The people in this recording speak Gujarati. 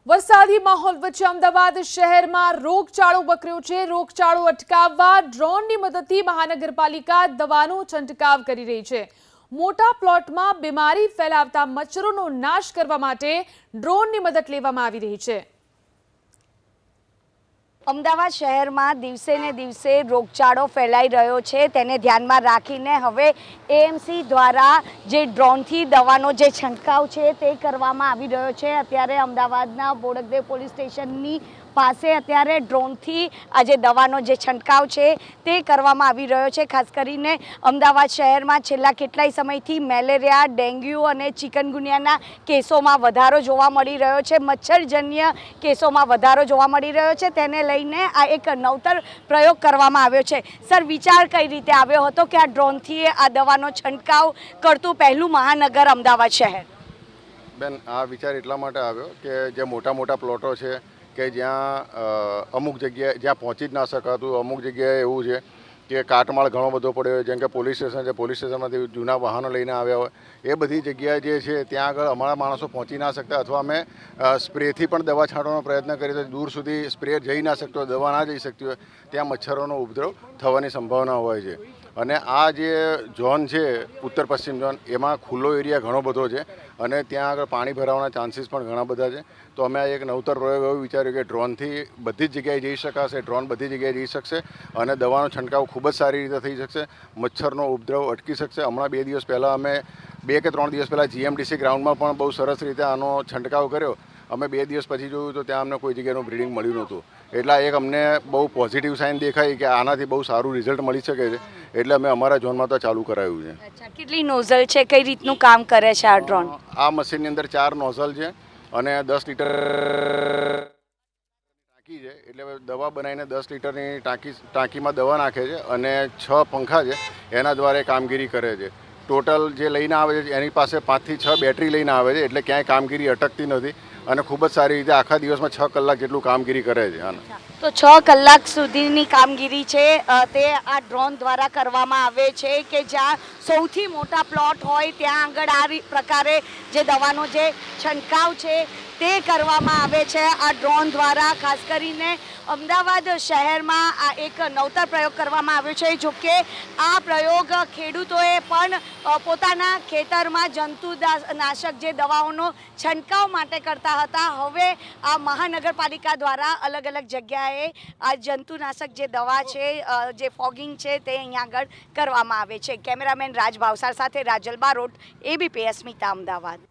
વરસાદી માહોલ વચ્ચે અમદાવાદ શહેરમાં રોગચાળો વકર્યો છે। રોગચાળો અટકાવવા ડ્રોનની મદદથી મહાનગરપાલિકા દવાનો છંટકાવ કરી રહી છે। મોટા પ્લોટમાં બીમારી ફેલાવતા મચ્છરોનો નાશ કરવા માટે ડ્રોનની મદદ લેવામાં આવી રહી છે। અમદાવાદ શહેરમાં દિવસે ને દિવસે રોગચાળો ફેલાઈ રહ્યો છે, તેને ધ્યાનમાં રાખીને હવે એએમસી દ્વારા જે ડ્રોનથી દવાનો જે છંટકાવ છે તે કરવામાં આવી રહ્યો છે। અત્યારે અમદાવાદના બોડકદેવ પોલીસ સ્ટેશનની પાસે અત્યારે ડ્રોનથી આ જે દવાનો જે છંટકાવ છે તે કરવામાં આવી રહ્યો છે। ખાસ કરીને અમદાવાદ શહેરમાં છેલ્લા કેટલાય સમયથી મેલેરિયા, ડેન્ગ્યુ અને ચિકનગુનિયાના કેસોમાં વધારો જોવા મળી રહ્યો છે, મચ્છરજન્ય કેસોમાં વધારો જોવા મળી રહ્યો છે। તેને લઈને આ એક નવતર પ્રયોગ કરવામાં આવ્યો છે। સર, વિચાર કઈ રીતે આવ્યો હતો કે આ ડ્રોનથી આ દવાનો છંટકાવ કરતું પહેલું મહાનગર અમદાવાદ શહેર? બેન, આ વિચાર એટલા માટે આવ્યો કે જે મોટા મોટા પ્લોટો છે કે જ્યાં અમુક જગ્યાએ જ્યાં પહોંચી જ ના શકાતું, અમુક જગ્યાએ એવું છે કે કાટમાળ ઘણો બધો પડ્યો હોય, જેમ કે પોલીસ સ્ટેશન છે, પોલીસ સ્ટેશનમાંથી જૂના વાહનો લઈને આવ્યા હોય, એ બધી જગ્યાએ જે છે ત્યાં આગળ અમારા માણસો પહોંચી ના શકતા, અથવા અમે સ્પ્રેથી પણ દવા છાંટવાનો પ્રયત્ન કરીએ તો દૂર સુધી સ્પ્રે જઈ ના શકતો, દવા ના જઈ શકતી હોય, ત્યાં મચ્છરોનો ઉપદ્રવ થવાની સંભાવના હોય છે। અને આ જે ઝોન છે ઉત્તર પશ્ચિમ ઝોન, એમાં ખુલ્લો એરિયા ઘણો બધો છે અને ત્યાં આગળ પાણી ભરાવાના ચાન્સીસ પણ ઘણા બધા છે। તો અમે આ એક નવતર પ્રયોગ એવું વિચાર્યું કે ડ્રોનથી બધી જ જગ્યાએ જઈ શકાશે, ડ્રોન બધી જગ્યાએ જઈ શકશે અને દવાનો છંટકાવ ખૂબ જ સારી રીતે થઈ શકશે, મચ્છરનો ઉપદ્રવ અટકી શકશે। હમણાં 2 દિવસ પહેલાં અમે 2 કે 3 દિવસ પહેલાં જીએમડીસી ગ્રાઉન્ડમાં પણ બહુ સરસ રીતે આનો છંટકાવ કર્યો। અમે 2 દિવસ પછી જોયું તો ત્યાં અમને કોઈ જગ્યાનું બ્રીડિંગ મળ્યું નહોતું, એટલે એક અમને બહુ પોઝિટિવ સાઇન દેખાય કે આનાથી બહુ સારું રિઝલ્ટ મળી શકે છે, એટલે અમે અમારા ઝોનમાં તો ચાલુ કરાયું છે। અચ્છા, કેટલી નોઝલ છે, કઈ રીતનું કામ કરે છે આ ડ્રોન? આ મશીનની અંદર 4 નોઝલ છે અને 10 લીટર ટાંકી છે, એટલે દવા બનાવીને 10 લીટરની ટાંકીમાં દવા નાખે છે અને 6 પંખા છે, એના દ્વારા કામગીરી કરે છે। ટોટલ જે લઈને આવે છે એની પાસે 5 થી 6 બેટરી લઈને આવે છે, એટલે ક્યાંય કામગીરી અટકતી નથી અને ખૂબ જ સારી રીતે આખા દિવસમાં 6 કલાક જેટલું કામગીરી કરે છે। તો 6 કલાક સુધીની કામગીરી છે તે આ ડ્રોન દ્વારા કરવામાં આવે છે કે જ્યાં સૌથી મોટા પ્લોટ હોય ત્યાં આગળ આ પ્રકારે જે દવાનો જે છંટકાવ છે તે કરવામાં આવે છે આ ડ્રોન દ્વારા। ખાસ કરીને અમદાવાદ શહેરમાં આ એક નવતર પ્રયોગ કરવામાં આવ્યો છે। જો કે આ પ્રયોગ ખેડૂતોએ પણ પોતાના ખેતરમાં જંતુનાશક જે દવાઓનો છંટકાવ માટે કરતા હતા, હવે આ મહાનગરપાલિકા દ્વારા અલગ અલગ જગ્યાએ આ જંતુનાશક જે દવા છે, જે ફોગિંગ છે તે અહીંયા આગળ કરવામાં આવે છે। કેમેરામેન રાજ ભાવસાર સાથે રાજલ બારોટ, એબીપી અસ્મિતા, અમદાવાદ।